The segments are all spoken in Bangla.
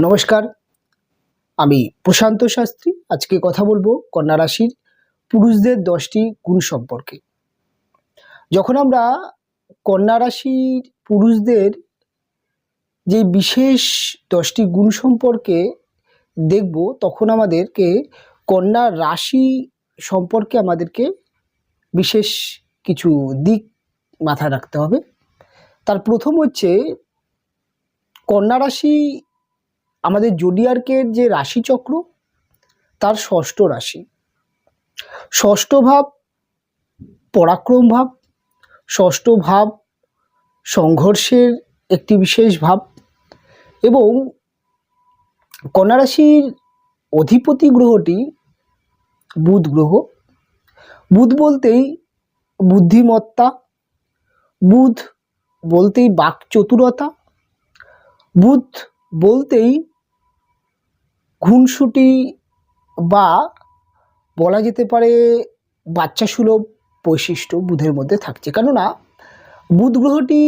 নমস্কার, আমি প্রশান্ত শাস্ত্রী। আজকে কথা বলবো কন্যা রাশির পুরুষদের 10টি গুণ সম্পর্কে। যখন আমরা কন্যা রাশির পুরুষদের যে বিশেষ 10টি গুণ সম্পর্কে দেখব, তখন আমাদেরকে কন্যা রাশি সম্পর্কে আমাদেরকে বিশেষ কিছু দিক মাথায় রাখতে হবে। তার প্রথম হচ্ছে, কন্যা রাশি আমাদের জোডিয়াকের যে রাশিচক্র, তার ষষ্ঠ রাশি। ষষ্ঠ ভাব পরাক্রম ভাব, ষষ্ঠ ভাব সংঘর্ষের একটি বিশেষ ভাব, এবং কন্যা রাশির অধিপতি গ্রহটি বুধ গ্রহ। বুধ বলতেই বুদ্ধিমত্তা, বুধ বলতেই বাকচতুরতা, বুধ বলতেই খুনসুটি বা বলা যেতে পারে বাচ্চা সুলভ বৈশিষ্ট্য বুধের মধ্যে থাকছে। কেননা বুধ গ্রহটি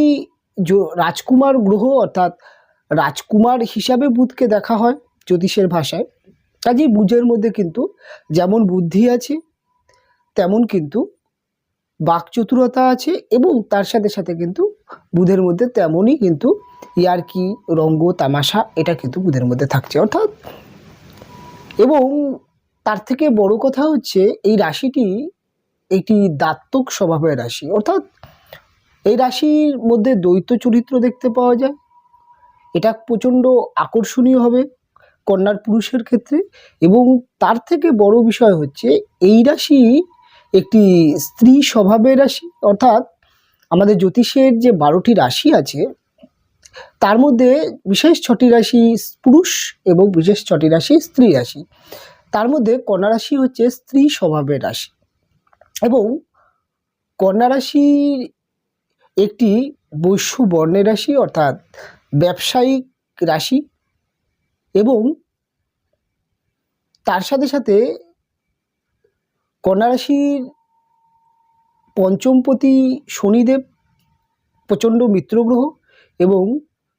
রাজকুমার গ্রহ, অর্থাৎ রাজকুমার হিসাবে বুধকে দেখা হয় জ্যোতিষের ভাষায়। কাজেই বুধের মধ্যে কিন্তু যেমন বুদ্ধি আছে, তেমন কিন্তু বাকচতুরতা আছে, এবং তার সাথে সাথে কিন্তু বুধের মধ্যে তেমনই কিন্তু ইয়ার্কি, রঙ্গ, তামাশা, এটা কিন্তু বুধের মধ্যে থাকছে অর্থাৎ। এবং তার থেকে বড় কথা হচ্ছে, এই রাশিটি একটি দাত্তক স্বভাবের রাশি, অর্থাৎ এই রাশির মধ্যে দ্বৈত চরিত্র দেখতে পাওয়া যায়। এটা প্রচণ্ড আকর্ষণীয় হবে কন্যার পুরুষের ক্ষেত্রে। এবং তার থেকে বড় বিষয় হচ্ছে, এই রাশি একটি স্ত্রী স্বভাবের রাশি, অর্থাৎ আমাদের জ্যোতিষের যে 12টি রাশি আছে, তার মধ্যে বিশেষ 6টি রাশি পুরুষ এবং বিশেষ 6টি রাশি স্ত্রী রাশি। তার মধ্যে কন্যা রাশি হচ্ছে স্ত্রী স্বভাবের রাশি, এবং কন্যা রাশির একটি বৈশ্য বর্ণের রাশি, অর্থাৎ ব্যবসায়িক রাশি। এবং তার সাথে সাথে কন্যা রাশির পঞ্চমপতি শনিদেব প্রচণ্ড মিত্র গ্রহ, এবং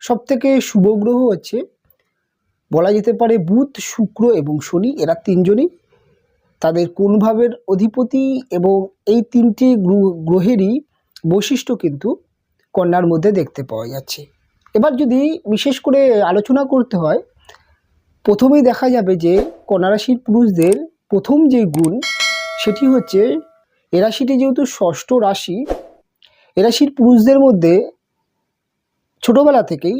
সবথেকে শুভ গ্রহ হচ্ছে বলা যেতে পারে বুধ, শুক্র এবং শনি। এরা তিনজনই তাদের কোন ভাবের অধিপতি, এবং এই তিনটি গ্রহেরই বৈশিষ্ট্য কিন্তু কন্যার মধ্যে দেখতে পাওয়া যাচ্ছে। এবার যদি বিশেষ করে আলোচনা করতে হয়, প্রথমেই দেখা যাবে যে কন্যা রাশির পুরুষদের প্রথম যে গুণ, সেটি হচ্ছে এ রাশিটি যেহেতু ষষ্ঠ রাশি, এ রাশির পুরুষদের মধ্যে ছোটবেলা থেকেই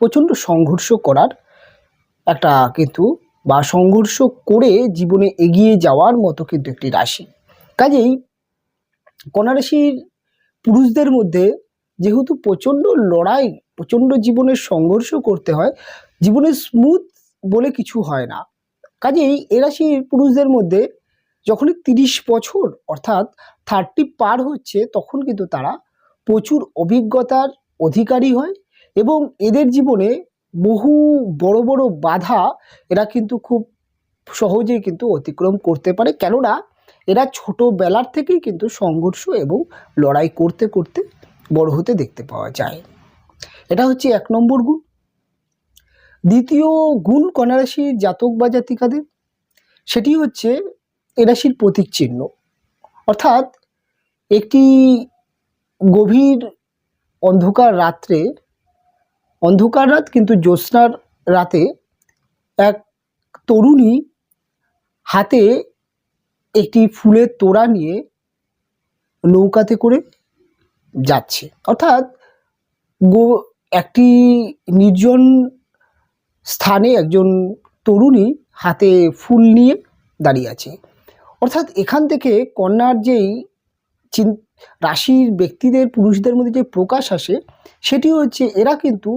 প্রচণ্ড সংঘর্ষ করার একটা কিন্তু, বা সংঘর্ষ করে জীবনে এগিয়ে যাওয়ার মতো কিন্তু একটি রাশি। কাজেই কন্যা রাশির পুরুষদের মধ্যে যেহেতু প্রচণ্ড লড়াই, প্রচণ্ড জীবনের সংঘর্ষ করতে হয়, জীবনে স্মুথ বলে কিছু হয় না। কাজেই এ রাশির পুরুষদের মধ্যে যখনই 30 বছর অর্থাৎ 30 পার হচ্ছে, তখন কিন্তু তারা প্রচুর অভিজ্ঞতার অধিকারী হয়, এবং এদের জীবনে বহু বড় বড় বাধা এরা কিন্তু খুব সহজেই কিন্তু অতিক্রম করতে পারে। কেননা এরা ছোটোবেলার থেকেই কিন্তু সংঘর্ষ এবং লড়াই করতে করতে বড় হতে দেখতে পাওয়া যায়। এটা হচ্ছে 1 নম্বর গুণ। দ্বিতীয় গুণ কন্যা রাশির জাতক বা জাতিকাদের, সেটি হচ্ছে এ রাশির প্রতীক চিহ্ন। অর্থাৎ একটি গভীর অন্ধকার রাত্রে, অন্ধকার রাত কিন্তু জ্যোৎস্নার রাতে, এক তরুণী হাতে একটি ফুলের তোড়া নিয়ে নৌকাতে করে যাচ্ছে। অর্থাৎ একটি নির্জন স্থানে একজন তরুণী হাতে ফুল নিয়ে দাঁড়িয়ে আছে। অর্থাৎ এখান থেকে কন্যার যেই রাশির ব্যক্তিদের, পুরুষদের মধ্যে যে প্রকাশ আসে, সেটি হচ্ছে এরা কিন্তু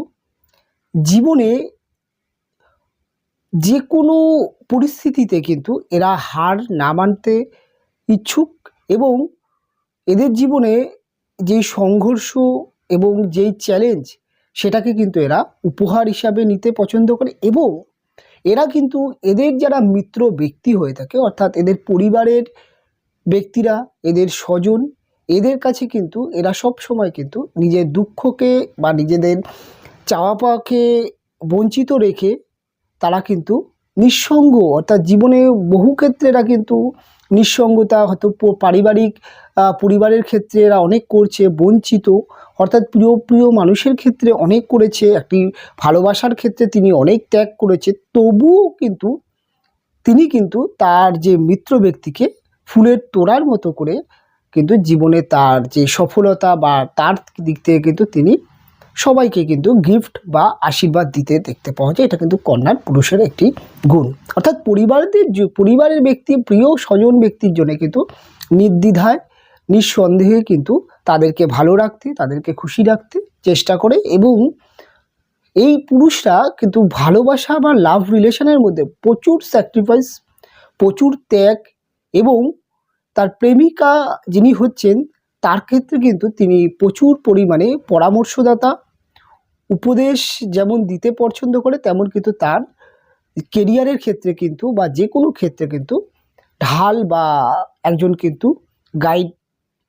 জীবনে যে কোনো পরিস্থিতিতে কিন্তু এরা হার না মানতে ইচ্ছুক, এবং এদের জীবনে যেই সংঘর্ষ এবং যেই চ্যালেঞ্জ, সেটাকে কিন্তু এরা উপহার হিসাবে নিতে পছন্দ করে। এবং এরা কিন্তু এদের যারা মিত্র ব্যক্তি হয়ে থাকে, অর্থাৎ এদের পরিবারের ব্যক্তিরা, এদের স্বজন, এদের কাছে কিন্তু এরা সব সময় কিন্তু নিজের দুঃখকে বা নিজেদের চাওয়া পাওয়াকে বঞ্চিত রেখে তারা কিন্তু নিঃসঙ্গ, অর্থাৎ জীবনে বহু ক্ষেত্রে এরা কিন্তু নিঃসঙ্গতা, হয়তো পরিবারের ক্ষেত্রে এরা অনেক করছে, বঞ্চিত, অর্থাৎ প্রিয় মানুষের ক্ষেত্রে অনেক করেছে, একটি ভালোবাসার ক্ষেত্রে তিনি অনেক ত্যাগ করেছে, তবুও কিন্তু তিনি কিন্তু তার যে মিত্র ব্যক্তিকে ফুলের তোড়ার মতো করে কিন্তু জীবনে তার যে সফলতা বা তার দিক থেকে কিন্তু তিনি সবাইকে কিন্তু গিফট বা আশীর্বাদ দিতে দেখতে পাওয়া যায়। এটা কিন্তু কন্যার পুরুষের একটি গুণ, অর্থাৎ পরিবারের ব্যক্তি, প্রিয় স্বজন ব্যক্তির জন্য কিন্তু নির্দ্বিধায় নিঃসন্দেহে কিন্তু তাদেরকে ভালো রাখতে, তাদেরকে খুশি রাখতে চেষ্টা করে। এবং এই পুরুষরা কিন্তু ভালোবাসা বা লাভ রিলেশনের মধ্যে প্রচুর স্যাক্রিফাইস, প্রচুর ত্যাগ, এবং তার প্রেমিকা যিনি হচ্ছেন তার ক্ষেত্রে কিন্তু তিনি প্রচুর পরিমাণে পরামর্শদাতা, উপদেশ যেমন দিতে পছন্দ করে, তেমন কিন্তু তার কেরিয়ারের ক্ষেত্রে কিন্তু বা যে কোনো ক্ষেত্রে কিন্তু ঢাল বা একজন কিন্তু গাইড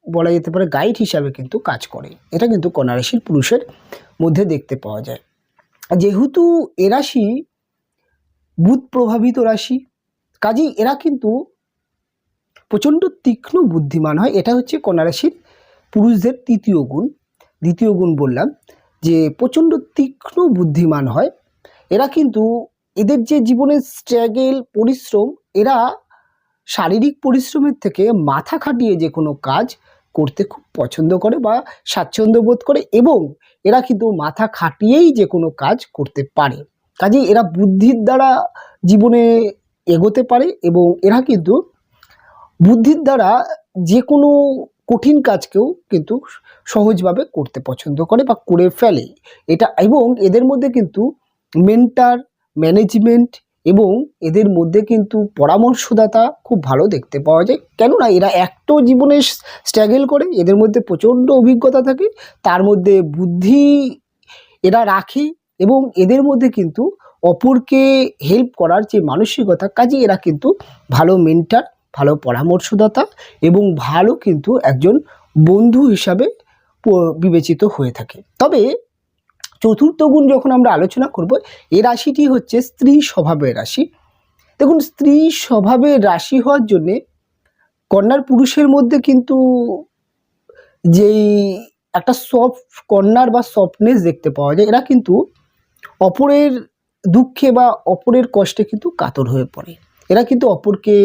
বলা যেতে পারে, গাইড হিসাবে কিন্তু কাজ করে। এটা কিন্তু কন্যা রাশির পুরুষের মধ্যে দেখতে পাওয়া যায়। যেহেতু এ রাশি বুধ প্রভাবিত রাশি, কাজেই এরা কিন্তু প্রচণ্ড তীক্ষ্ণ বুদ্ধিমান হয়। এটা হচ্ছে কন্যা রাশির পুরুষদের তৃতীয় গুণ। দ্বিতীয় গুণ বললাম যে প্রচণ্ড তীক্ষ্ণ বুদ্ধিমান হয় এরা। কিন্তু এদের যে জীবনের স্ট্রাগল, পরিশ্রম, এরা শারীরিক পরিশ্রমের থেকে মাথা খাটিয়ে যে কোনো কাজ করতে খুব পছন্দ করে বা স্বাচ্ছন্দ্য বোধ করে, এবং এরা কিন্তু মাথা খাটিয়েই যে কোনো কাজ করতে পারে। কাজেই এরা বুদ্ধির দ্বারা জীবনে এগোতে পারে, এবং এরা কিন্তু বুদ্ধির দ্বারা যে কোনো কঠিন কাজকেও কিন্তু সহজভাবে করতে পছন্দ করে বা করে ফেলে এটা। এবং এদের মধ্যে কিন্তু মেন্টার, ম্যানেজমেন্ট এবং এদের মধ্যে কিন্তু পরামর্শদাতা খুব ভালো দেখতে পাওয়া যায়। কেননা এরা একটু জীবনে স্ট্রাগল করে, এদের মধ্যে প্রচণ্ড অভিজ্ঞতা থাকে, তার মধ্যে বুদ্ধি এরা রাখে, এবং এদের মধ্যে কিন্তু অপরকে হেল্প করার যে মানসিকতা, কাজে এরা কিন্তু ভালো মেন্টার, ভালো পরামর্শদাতা এবং ভালো কিন্তু একজন বন্ধু হিসাবে বিবেচিত হয়ে থাকে। তবে চতুর্থ গুণ যখন আমরা আলোচনা করব, এই রাশিটি হচ্ছে স্ত্রী স্বভাবের রাশি। দেখুন, স্ত্রী স্বভাবের রাশি হওয়ার জন্যে কন্যার পুরুষের মধ্যে কিন্তু যেই একটা সফট কর্নার বা সফটনেস দেখতে পাওয়া যায়। এরা কিন্তু অপরের দুঃখে বা অপরের কষ্টে কিন্তু কাতর হয়ে পড়ে। এরা কিন্তু অপরকে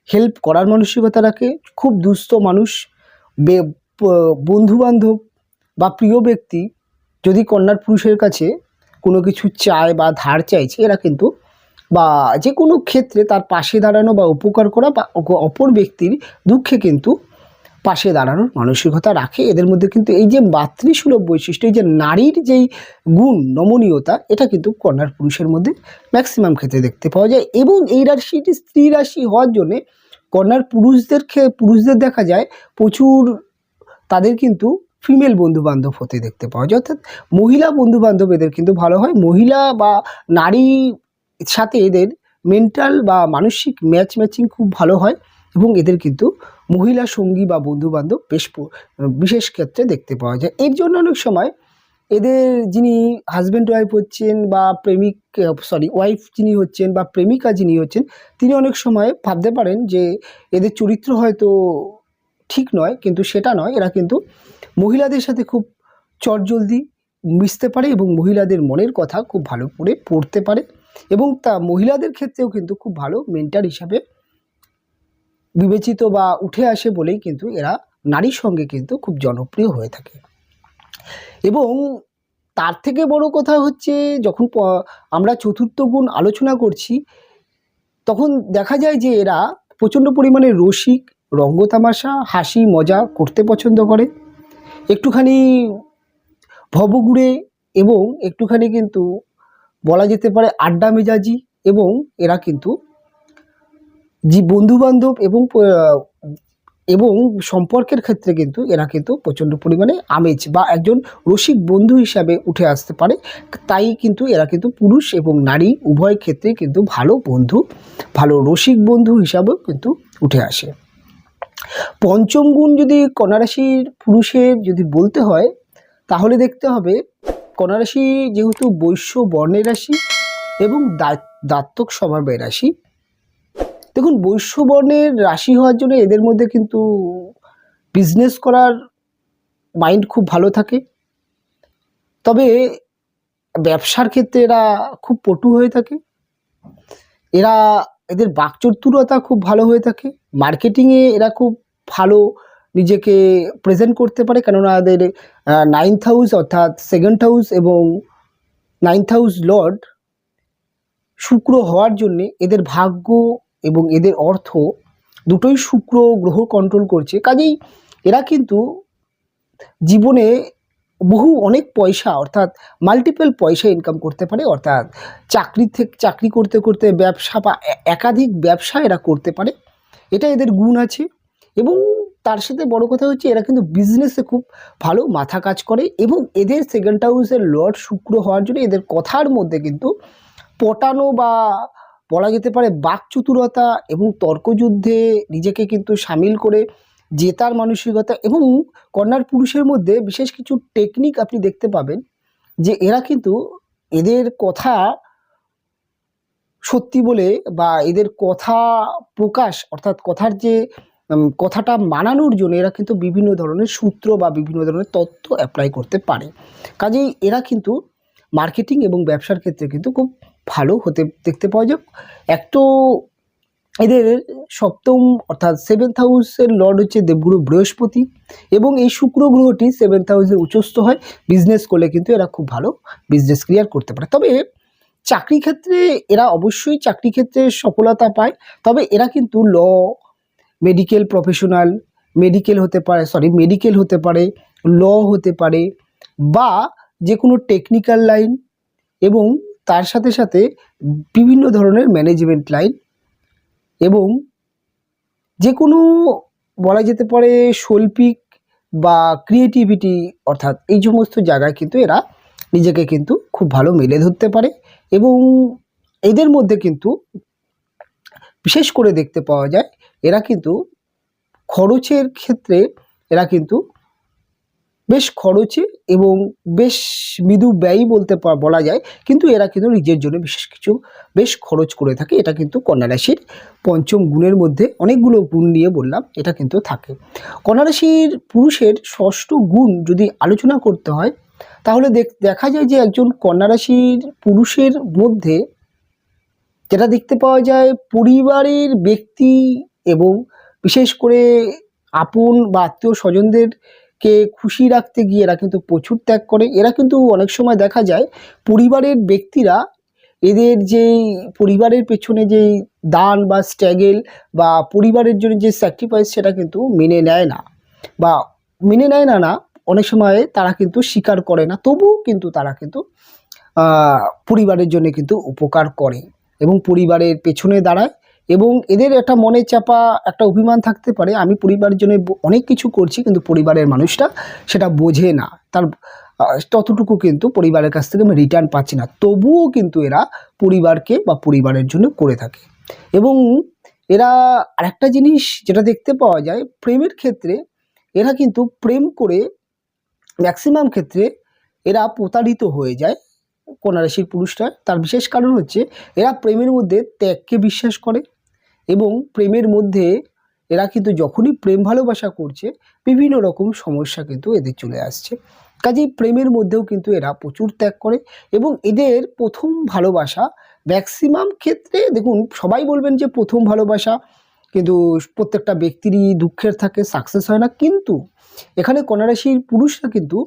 হেল্প করার মানসিকতা রাখে। খুব দুস্থ মানুষ, বন্ধুবান্ধব বা প্রিয় ব্যক্তি যদি কন্যার পুরুষের কাছে কোনো কিছু চায় বা ধার চাইছে, এরা কিন্তু বা যে কোনো ক্ষেত্রে তার পাশে দাঁড়ানো বা উপকার করা বা অপর ব্যক্তির দুঃখে কিন্তু পাশে দাঁড়ানোর মানসিকতা রাখে। এদের মধ্যে কিন্তু এই যে মাতৃসুলভ বৈশিষ্ট্য, এই যে নারীর যেই গুণ, নমনীয়তা, এটা কিন্তু কন্যার পুরুষের মধ্যে ম্যাক্সিমাম ক্ষেত্রে দেখতে পাওয়া যায়। এবং এই রাশিটি স্ত্রী রাশি হওয়ার জন্যে কন্যার পুরুষদের দেখা যায় প্রচুর তাদের কিন্তু ফিমেল বন্ধুবান্ধব হতে দেখতে পাওয়া যায়, অর্থাৎ মহিলা বন্ধুবান্ধব এদের কিন্তু ভালো হয়। মহিলা বা নারী সাথে এদের মেন্টাল বা মানসিক ম্যাচিং খুব ভালো হয়, এবং এদের কিন্তু মহিলা সঙ্গী বা বন্ধুবান্ধব বিশেষ ক্ষেত্রে দেখতে পাওয়া যায়। এর জন্য অনেক সময় এদের যিনি হাজব্যান্ড ওয়াইফ হচ্ছেন বা ওয়াইফ যিনি হচ্ছেন বা প্রেমিকা যিনি হচ্ছেন, তিনি অনেক সময় ভাবতে পারেন যে এদের চরিত্র হয়তো ঠিক নয়, কিন্তু সেটা নয়। এরা কিন্তু মহিলাদের সাথে খুব চটজলদি মিশতে পারে এবং মহিলাদের মনের কথা খুব ভালো করে পড়তে পারে, এবং তা মহিলাদের ক্ষেত্রেও কিন্তু খুব ভালো মেন্টার হিসাবে বিবেচিত বা উঠে আসে বলেই কিন্তু এরা নারীর সঙ্গে কিন্তু খুব জনপ্রিয় হয়ে থাকে। এবং তার থেকে বড় কথা হচ্ছে, যখন আমরা চতুর্থ গুণ আলোচনা করছি, তখন দেখা যায় যে এরা প্রচণ্ড পরিমাণে রসিক, রঙ্গতামাশা, হাসি মজা করতে পছন্দ করে, একটুখানি ভবঘুরে এবং একটুখানি কিন্তু বলা যেতে পারে আড্ডা মেজাজি, এবং এরা কিন্তু যে বন্ধুবান্ধব এবং সম্পর্কের ক্ষেত্রে কিন্তু এরা কিন্তু প্রচণ্ড পরিমাণে আমেজ বা একজন রসিক বন্ধু হিসাবে উঠে আসতে পারে। তাই কিন্তু এরা কিন্তু পুরুষ এবং নারী উভয় ক্ষেত্রেই কিন্তু ভালো বন্ধু, ভালো রসিক বন্ধু হিসাবেও কিন্তু উঠে আসে। পঞ্চম গুণ যদি কন্যা রাশির পুরুষের যদি বলতে হয়, তাহলে দেখতে হবে কন্যা রাশি যেহেতু বৈশ্য বর্ণের রাশি এবং দাত্তক স্বভাবের রাশি, দেখুন বৈশ্য বর্ণের রাশি হওয়ার জন্য এদের মধ্যে কিন্তু বিজনেস করার মাইন্ড খুব ভালো থাকে। তবে ব্যবসার ক্ষেত্রে এরা খুব পটু হয়ে থাকে। এদের বাকচতুরতা খুব ভালো হয়ে থাকে। মার্কেটিংয়ে এরা খুব ভালো নিজেকে প্রেজেন্ট করতে পারে, কেননা এদের 9th হাউস অর্থাৎ 2nd হাউস এবং 9th হাউস লর্ড শুক্র হওয়ার জন্যে এদের ভাগ্য এবং এদের অর্থ দুটোই শুক্র গ্রহ কন্ট্রোল করছে। কাজেই এরা কিন্তু জীবনে অনেক পয়সা অর্থাৎ মাল্টিপল পয়সা ইনকাম করতে পারে। অর্থাৎ চাকরি করতে করতে ব্যবসা বা একাধিক ব্যবসা এরা করতে পারে, এটা এদের গুণ আছে। এবং তার সাথে বড় কথা হচ্ছে এরা কিন্তু বিজনেসে খুব ভালো মাথা কাজ করে। এবং এদের 2nd হাউসের লর্ড শুক্র হওয়ার জন্য এদের কথার মধ্যে কিন্তু পটানো বা বলা যেতে পারে বাকচতুরতা এবং তর্কযুদ্ধে নিজেকে কিন্তু সামিল করে জেতার মানসিকতা। এবং কন্যার পুরুষের মধ্যে বিশেষ কিছু টেকনিক আপনি দেখতে পাবেন যে এরা কিন্তু এদের কথা সত্যি বলে বা এদের কথা প্রকাশ অর্থাৎ কথাটা মানানোর জন্য এরা কিন্তু বিভিন্ন ধরনের সূত্র বা বিভিন্ন ধরনের তথ্য অ্যাপ্লাই করতে পারে। কাজেই এরা কিন্তু মার্কেটিং এবং ব্যবসার ক্ষেত্রে কিন্তু খুব ভালো হতে দেখতে পাওয়া যায়। এক তো এদের 7ম অর্থাৎ 7th হাউসের লর্ড হচ্ছে দেবগুরু বৃহস্পতি, এবং এই শুক্র গ্রহটি 7th হাউসে উচ্চস্থ হয়। বিজনেস করলে কিন্তু এরা খুব ভালো বিজনেস ক্লিয়ার করতে পারে। তবে চাকরি ক্ষেত্রে এরা অবশ্যই চাকরি ক্ষেত্রে সফলতা পায়। তবে এরা কিন্তু মেডিকেল প্রফেশনাল, মেডিকেল হতে পারে, ল হতে পারে, বা যে কোনো টেকনিক্যাল লাইন, এবং তার সাথে সাথে বিভিন্ন ধরনের ম্যানেজমেন্ট লাইন, এবং যে কোনো বলা যেতে পারে শৈল্পিক বা ক্রিয়েটিভিটি, অর্থাৎ এই সমস্ত জায়গায় কিন্তু এরা নিজেকে কিন্তু খুব ভালো মেলে ধরতে পারে। এবং এদের মধ্যে কিন্তু বিশেষ করে দেখতে পাওয়া যায় এরা কিন্তু খরচের ক্ষেত্রে এরা কিন্তু বেশ খরচে এবং বেশ মৃদু ব্যয়ী বলা যায়, কিন্তু এরা কিন্তু নিজের জন্য বিশেষ কিছু বেশ খরচ করে থাকে। এটা কিন্তু কন্যা রাশির 5ম গুণের মধ্যে, অনেকগুলো গুণ নিয়ে বললাম, এটা কিন্তু থাকে। কন্যা রাশির পুরুষের 6ষ্ঠ গুণ যদি আলোচনা করতে হয় তাহলে দেখা যায় যে একজন কন্যা রাশির পুরুষের মধ্যে যেটা দেখতে পাওয়া যায়, পরিবারের ব্যক্তি এবং বিশেষ করে আপন বা আত্মীয় স্বজনদেরকে খুশি রাখতে গিয়ে এরা কিন্তু প্রচুর ত্যাগ করে। এরা কিন্তু অনেক সময় দেখা যায় পরিবারের ব্যক্তিরা এদের যেই পরিবারের পেছনে যেই দান বা স্ট্রাগল বা পরিবারের জন্য যে স্যাক্রিফাইস সেটা কিন্তু মেনে নেয় না, বা অনেক সময় তারা কিন্তু স্বীকার করে না, তবুও কিন্তু তারা কিন্তু পরিবারের জন্য কিন্তু উপকার করে এবং পরিবারের পেছনে দাঁড়ায়। এবং এদের একটা মনে চাপা একটা অভিমান থাকতে পারে, আমি পরিবারের জন্য অনেক কিছু করছি, কিন্তু পরিবারের মানুষটা সেটা বোঝে না, তার ততটুকু কিন্তু পরিবারের কাছ থেকে আমি রিটার্ন পাচ্ছি না, তবুও কিন্তু এরা পরিবারকে বা পরিবারের জন্য করে থাকে। এবং এরা আরেকটা জিনিস যেটা দেখতে পাওয়া যায়, প্রেমের ক্ষেত্রে এরা কিন্তু প্রেম করে ম্যাক্সিমাম ক্ষেত্রে এরা প্রতারিত হয়ে যায় কন্যা রাশির পুরুষরা। তার বিশেষ কারণ হচ্ছে এরা প্রেমের মধ্যে ত্যাগকে বিশ্বাস করে, এবং প্রেমের মধ্যে এরা কিন্তু যখনই প্রেম ভালোবাসা করছে বিভিন্ন রকম সমস্যা কিন্তু এদের চলে আসছে। কাজেই প্রেমের মধ্যেও কিন্তু এরা প্রচুর ত্যাগ করে। এবং এদের প্রথম ভালোবাসা ম্যাক্সিমাম ক্ষেত্রে, দেখুন সবাই বলবেন যে প্রথম ভালোবাসা কিন্তু প্রত্যেকটা ব্যক্তিরই দুঃখের থাকে, সাকসেস হয় না, কিন্তু এখানে কন্যা রাশির পুরুষরা কিন্তু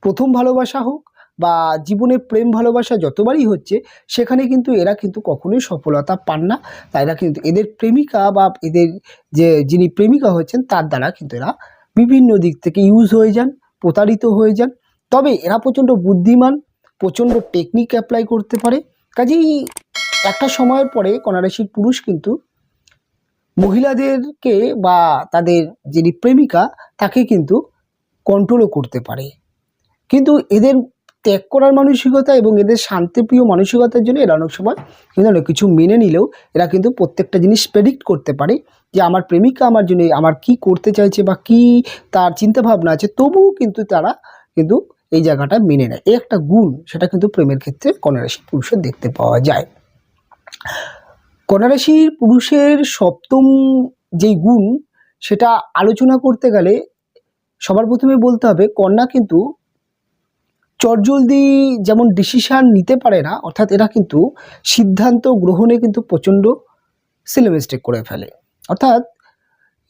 প্রথম ভালোবাসা হোক বা জীবনে প্রেম ভালোবাসা যতবারই হচ্ছে সেখানে কিন্তু এরা কিন্তু কখনোই সফলতা পান না। তাই এরা কিন্তু এদের প্রেমিকা বা এদের যিনি প্রেমিকা হচ্ছেন তার দ্বারা কিন্তু এরা বিভিন্ন দিক থেকে ইউজ হয়ে যান, প্রতারিত হয়ে যান। তবে এরা প্রচণ্ড বুদ্ধিমান, প্রচণ্ড টেকনিক অ্যাপ্লাই করতে পারে। কাজেই একটা সময়ের পরে কন্যা রাশির পুরুষ কিন্তু মহিলাদেরকে বা তাদের যিনি প্রেমিকা তাকে কিন্তু কন্ট্রোলও করতে পারে। কিন্তু এদের ত্যাগ করার মানসিকতা এবং এদের শান্তিপ্রিয় মানসিকতার জন্য এরা অনেক সময় কিন্তু অনেক কিছু মেনে নিলেও এরা কিন্তু প্রত্যেকটা জিনিস প্রেডিক্ট করতে পারে যে আমার প্রেমিকা আমার জন্য আমার কি করতে চাইছে বা কি তার চিন্তাভাবনা আছে, তবুও কিন্তু তারা কিন্তু এই জায়গাটা মেনে নেয়, এই একটা গুণ, সেটা কিন্তু প্রেমের ক্ষেত্রে কন্যা রাশির পুরুষের দেখতে পাওয়া যায়। কন্যা রাশির পুরুষের সপ্তম যেই গুণ, সেটা আলোচনা করতে গেলে সবার প্রথমে বলতে হবে কন্যা কিন্তু চটজলদি যেমন ডিসিশন নিতে পারে না, অর্থাৎ এরা কিন্তু সিদ্ধান্ত গ্রহণে কিন্তু প্রচণ্ড সিলি মিস্টেক করে ফেলে। অর্থাৎ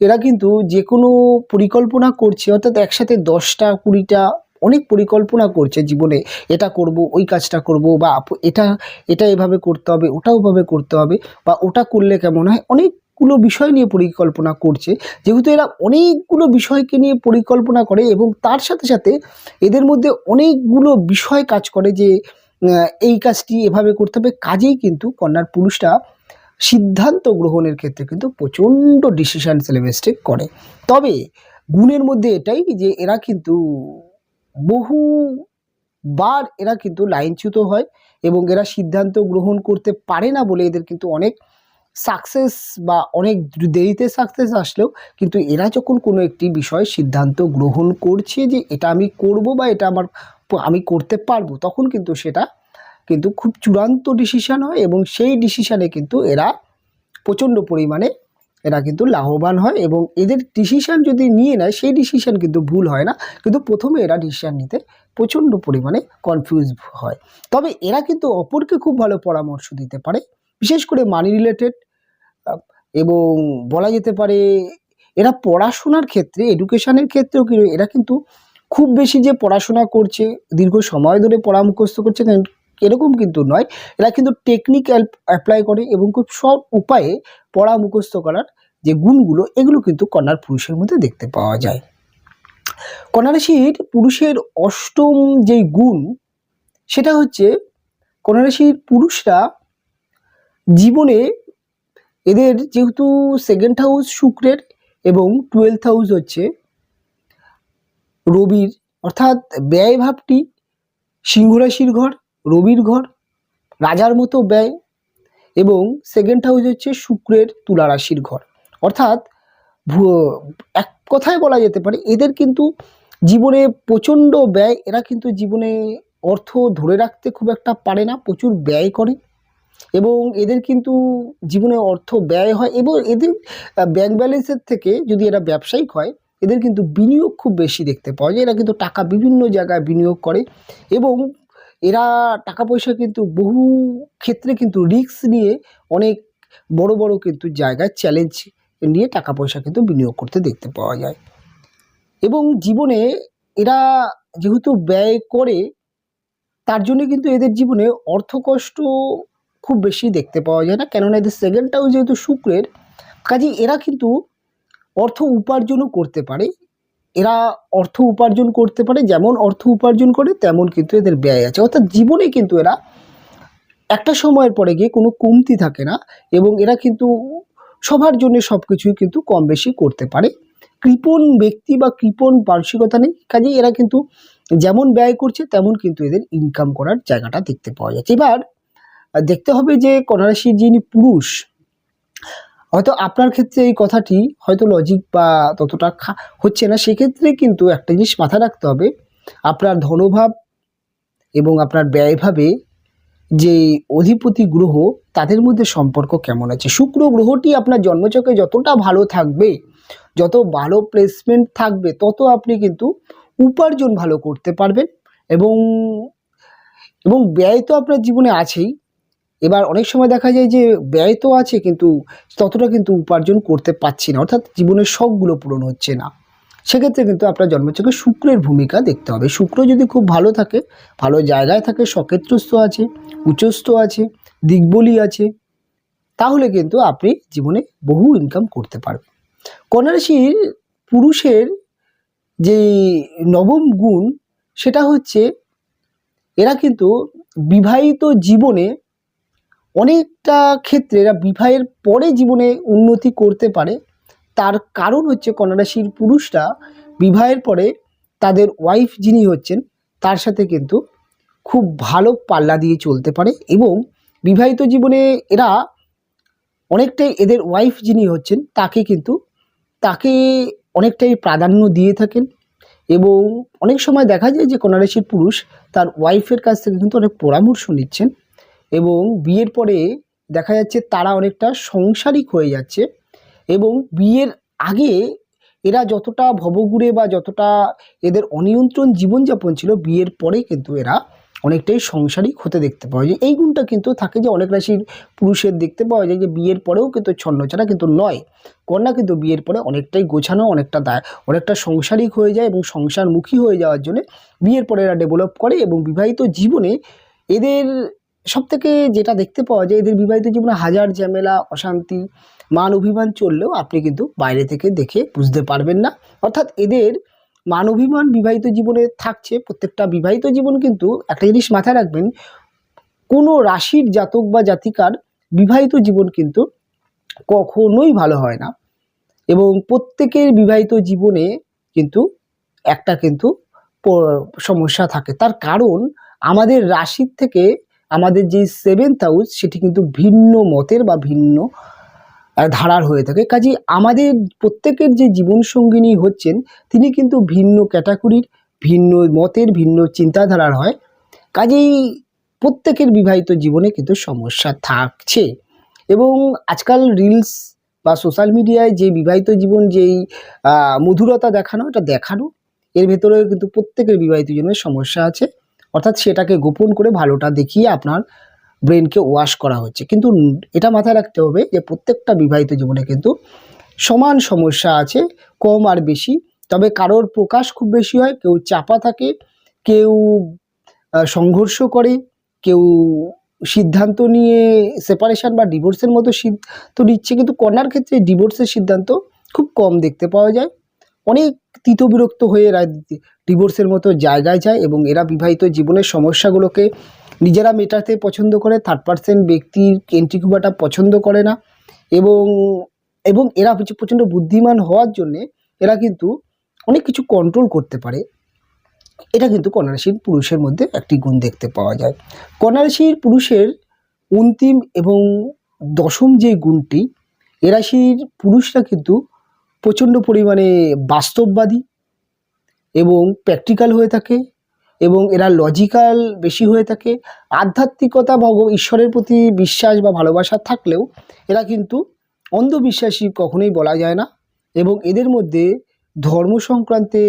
এরা কিন্তু যে কোনো পরিকল্পনা করছে, অর্থাৎ একসাথে 10টা 20টা অনেক পরিকল্পনা করছে জীবনে, এটা করব, ওই কাজটা করব, বা এটা এটা এভাবে করতে হবে, ওটা ওভাবে করতে হবে, বা ওটা করলে কেমন হয়, অনেকগুলো বিষয় নিয়ে পরিকল্পনা করছে। যেহেতু এরা অনেকগুলো বিষয়কে নিয়ে পরিকল্পনা করে এবং তার সাথে সাথে এদের মধ্যে অনেকগুলো বিষয় কাজ করে যে এই কাজটি এভাবে করতে হবে, কাজেই কিন্তু কন্যার পুরুষরা সিদ্ধান্ত গ্রহণের ক্ষেত্রে কিন্তু প্রচণ্ড ডিসিশন মিস্টেক করে। তবে গুণের মধ্যে এটাই যে এরা কিন্তু বহুবার এরা কিন্তু লাইনচ্যুত হয় এবং এরা সিদ্ধান্ত গ্রহণ করতে পারে না বলে এদের কিন্তু অনেক সাকসেস বা অনেক দেরিতে সাকসেস আসলেও কিন্তু এরা যখন কোনো একটি বিষয় সিদ্ধান্ত গ্রহণ করছে যে এটা আমি করব বা এটা আমি করতে পারবো, তখন কিন্তু সেটা কিন্তু খুব চূড়ান্ত ডিসিশন হয় এবং সেই ডিসিশানে কিন্তু এরা প্রচণ্ড পরিমাণে এরা কিন্তু লাভবান হয়। এবং এদের ডিসিশান যদি নিয়ে নেয়, সেই ডিসিশান কিন্তু ভুল হয় না, কিন্তু প্রথমে এরা ডিসিশান নিতে প্রচণ্ড পরিমাণে কনফিউজ হয়। তবে এরা কিন্তু অপরকে খুব ভালো পরামর্শ দিতে পারে, বিশেষ করে মানি রিলেটেড, এবং বলা যেতে পারে এরা পড়াশোনার ক্ষেত্রে, এডুকেশনের ক্ষেত্রেও কিন্তু এরা কিন্তু খুব বেশি যে পড়াশোনা করছে, দীর্ঘ সময় ধরে পড়া মুখস্থ করছে এরকম কিন্তু নয়। এরা কিন্তু টেকনিক অ্যাপ্লাই করে এবং খুব সব উপায়ে পড়া মুখস্থ করার যে গুণগুলো, এগুলো কিন্তু কন্যার পুরুষের মধ্যে দেখতে পাওয়া যায়। কন্যা রাশির পুরুষের অষ্টম যেই গুণ, সেটা হচ্ছে কন্যা রাশির পুরুষরা জীবনে, এদের যেহেতু সেকেন্ড হাউস শুক্রের এবং 12th হাউস হচ্ছে রবির, অর্থাৎ ব্যয় ভাবটি সিংহ রাশির ঘর, রবির ঘর, রাজার মতো ব্যয়, এবং সেকেন্ড হাউস হচ্ছে শুক্রের তুলা রাশির ঘর। অর্থাৎ এক কথায় বলা যেতে পারে এদের কিন্তু জীবনে প্রচণ্ড ব্যয়, এরা কিন্তু জীবনে অর্থ ধরে রাখতে খুব একটা পারে না, প্রচুর ব্যয় করে এবং এদের কিন্তু জীবনে অর্থ ব্যয় হয়। এবং এদের ব্যাংক ব্যালেন্সের থেকে যদি এরা ব্যবসায়িক হয়, এদের কিন্তু বিনিয়োগ খুব বেশি দেখতে পাওয়া যায়। এরা কিন্তু টাকা বিভিন্ন জায়গায় বিনিয়োগ করে এবং এরা টাকা পয়সা কিন্তু বহু ক্ষেত্রে কিন্তু রিস্ক নিয়ে অনেক বড় বড় কিন্তু জায়গায় চ্যালেঞ্জ নিয়ে টাকা পয়সা কিন্তু বিনিয়োগ করতে দেখতে পাওয়া যায়। এবং জীবনে এরা যেহেতু ব্যয় করে, তার জন্য কিন্তু এদের জীবনে অর্থকষ্ট খুব বেশি দেখতে পাওয়া যায় না, কেননা এদের সেকেন্ড হাউস যেহেতু শুক্রের, কাজে এরা কিন্তু অর্থ উপার্জনও করতে পারে। এরা অর্থ উপার্জন করতে পারে, যেমন অর্থ উপার্জন করে তেমন কিন্তু এদের ব্যয় আছে। অর্থাৎ জীবনে কিন্তু এরা একটা সময়ের পরে গিয়ে কোনো কমতি থাকে না এবং এরা কিন্তু সবার জন্য সব কিছুই কিন্তু কম বেশি করতে পারে। কৃপণ ব্যক্তি বা কৃপণ মানসিকতা নেই, কাজেই এরা কিন্তু যেমন ব্যয় করছে তেমন কিন্তু এদের ইনকাম করার জায়গাটা দেখতে পাওয়া যাচ্ছে। এবার দেখতে হবে যে কন্যা রাশির যিনি পুরুষ, হয়তো আপনার ক্ষেত্রে এই কথাটি হয়তো লজিক বা ততটা হচ্ছে না, সেক্ষেত্রে কিন্তু একটা জিনিস মাথায় রাখতে হবে, আপনার ধনভাব এবং আপনার ব্যয়ভাবে যে অধিপতি গ্রহ, তাদের মধ্যে সম্পর্ক কেমন আছে। শুক্র গ্রহটি আপনার জন্মচক্রে যতটা ভালো থাকবে, যত ভালো প্লেসমেন্ট থাকবে, তত আপনি কিন্তু উপার্জন ভালো করতে পারবেন এবং এবং ব্যয় তো আপনার জীবনে আছেই। এবার অনেক সময় দেখা যায় যে ব্যয় তো আছে কিন্তু ততটা কিন্তু উপার্জন করতে পারছি না, অর্থাৎ জীবনের শখগুলো পূরণ হচ্ছে না। সেক্ষেত্রে কিন্তু আপনার জন্মচক্রে শুক্রের ভূমিকা দেখতে হবে। শুক্র যদি খুব ভালো থাকে, ভালো জায়গায় থাকে, সক্ষেত্রস্থ আছে, উচ্চস্থ আছে, দিকবলি আছে, তাহলে কিন্তু আপনি জীবনে বহু ইনকাম করতে পারবেন। কন্যা রাশির পুরুষের যে নবম গুণ, সেটা হচ্ছে এরা কিন্তু বিবাহিত জীবনে অনেকটা ক্ষেত্রে এরা বিবাহের পরে জীবনে উন্নতি করতে পারে। তার কারণ হচ্ছে কন্যা রাশির পুরুষরা বিবাহের পরে তাদের ওয়াইফ যিনি হচ্ছেন, তার সাথে কিন্তু খুব ভালো পাল্লা দিয়ে চলতে পারে এবং বিবাহিত জীবনে এরা অনেকটাই এদের ওয়াইফ যিনি হচ্ছেন তাকে অনেকটাই প্রাধান্য দিয়ে থাকেন এবং অনেক সময় দেখা যায় যে কন্যা রাশির পুরুষ তার ওয়াইফের কাছ থেকে কিন্তু অনেক পরামর্শ নিচ্ছেন এবং বিয়ের পরে দেখা যাচ্ছে তারা অনেকটা সংসারিক হয়ে যাচ্ছে এবং বিয়ের আগে এরা যতটা ভবঘুরে বা যতটা এদের অনিয়ন্ত্রণ জীবনযাপন ছিল, বিয়ের পরে কিন্তু এরা অনেকটাই সংসারিক হতে দেখতে পাওয়া যায়। এই গুণটা কিন্তু থাকে যে অনেক রাশির পুরুষের দেখতে পাওয়া যায় যে বিয়ের পরেও কিন্তু ছন্নছাড়া কিন্তু নয়। কন্যা কিন্তু বিয়ের পরে অনেকটাই গোছানো, অনেকটা সংসারিক হয়ে যায় এবং সংসারমুখী হয়ে যাওয়ার জন্য বিয়ের পরে এরা ডেভেলপ করে এবং বিবাহিত জীবনে এদের সবথেকে যেটা দেখতে পাওয়া যায়, এদের বিবাহিত জীবনে হাজার ঝামেলা, অশান্তি, মান অভিমান চললেও আপনি কিন্তু বাইরে থেকে দেখে বুঝতে পারবেন না। অর্থাৎ এদের মান অভিমান বিবাহিত জীবনে থাকছে। প্রত্যেকটা বিবাহিত জীবন কিন্তু একটা জিনিস মাথায় রাখবেন, কোনো রাশির জাতক বা জাতিকার বিবাহিত জীবন কিন্তু কখনোই ভালো হয় না এবং প্রত্যেকের বিবাহিত জীবনে কিন্তু একটা কিন্তু সমস্যা থাকে। তার কারণ আমাদের রাশির থেকে আমাদের যে 7th হাউস সেটি কিন্তু ভিন্ন মতের বা ভিন্ন ধারার হয়ে থাকে। কাজেই আমাদের প্রত্যেকের যে জীবনসঙ্গিনী হচ্ছেন তিনি কিন্তু ভিন্ন ক্যাটাগরির, ভিন্ন মতের, ভিন্ন চিন্তাধারার হয়। কাজেই প্রত্যেকের বিবাহিত জীবনে কিন্তু সমস্যা থাকছে এবং আজকাল রিলস বা সোশ্যাল মিডিয়ায় যে বিবাহিত জীবন যেই মধুরতা দেখানো, এটা দেখানো, এর ভেতরে কিন্তু প্রত্যেকের বিবাহিত জীবনের সমস্যা আছে। অর্থাৎ সেটাকে গোপন করে ভালোটা দেখিয়ে আপনার ব্রেনকে ওয়াশ করা হচ্ছে। কিন্তু এটা মাথায় রাখতে হবে যে প্রত্যেকটা বিবাহিত জীবনে কিন্তু সমান সমস্যা আছে, কম আর বেশি। তবে কারোর প্রকাশ খুব বেশি হয়, কেউ চাপা থাকে, কেউ সংঘর্ষ করে, কেউ সিদ্ধান্ত নিয়ে সেপারেশন বা ডিভোর্সের মতো সিদ্ধান্ত নিচ্ছে। কিন্তু কন্যার ক্ষেত্রে ডিভোর্সের সিদ্ধান্ত খুব কম দেখতে পাওয়া যায়। অনেক তিতবিরক্ত হয়ে এরা ডিভোর্সের মতো জায়গায় যায় এবং এরা বিবাহিত জীবনের সমস্যাগুলোকে নিজেরা মেটাতে পছন্দ করে, থার্ড পার্সন ব্যক্তির এন্ট্রি খুবাটা পছন্দ করে না এবং এরা হচ্ছে প্রচণ্ড বুদ্ধিমান হওয়ার জন্যে এরা কিন্তু অনেক কিছু কন্ট্রোল করতে পারে। এটা কিন্তু কন্যা রাশির পুরুষের মধ্যে একটি গুণ দেখতে পাওয়া যায়। কন্যা রাশির পুরুষের অন্তিম এবং দশম যে গুণটি, এ রাশির পুরুষরা কিন্তু প্রচণ্ড পরিমাণে বাস্তববাদী এবং প্র্যাকটিক্যাল হয়ে থাকে এবং এরা লজিক্যাল বেশি হয়ে থাকে। আধ্যাত্মিকতা ঈশ্বরের প্রতি বিশ্বাস বা ভালোবাসা থাকলেও এরা কিন্তু অন্ধবিশ্বাসী কখনোই বলা যায় না এবং এদের মধ্যে ধর্ম সংক্রান্তে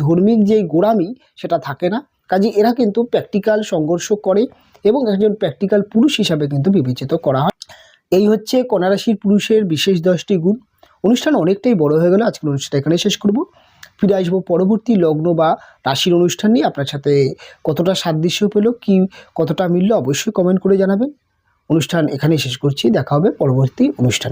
ধর্মিক যে গোড়ামি সেটা থাকে না। কাজে এরা কিন্তু প্র্যাকটিক্যাল সংঘর্ষ করে এবং একজন প্র্যাকটিক্যাল পুরুষ হিসাবে কিন্তু বিবেচিত করা হয়। এই হচ্ছে কন্যা রাশির পুরুষের বিশেষ 10টি গুণ। অনুষ্ঠান অনেকটাই বড় হয়ে গেল, আজকের অনুষ্ঠানটা এখানে শেষ করব। ফিরে আসবো পরবর্তী লগ্ন বা রাশির অনুষ্ঠান নিয়ে। আপনার সাথে কতটা সাদৃশ্য পেল, কি কতটা মিলল অবশ্যই কমেন্ট করে জানাবেন। অনুষ্ঠান এখানেই শেষ করছি, দেখা হবে পরবর্তী অনুষ্ঠান।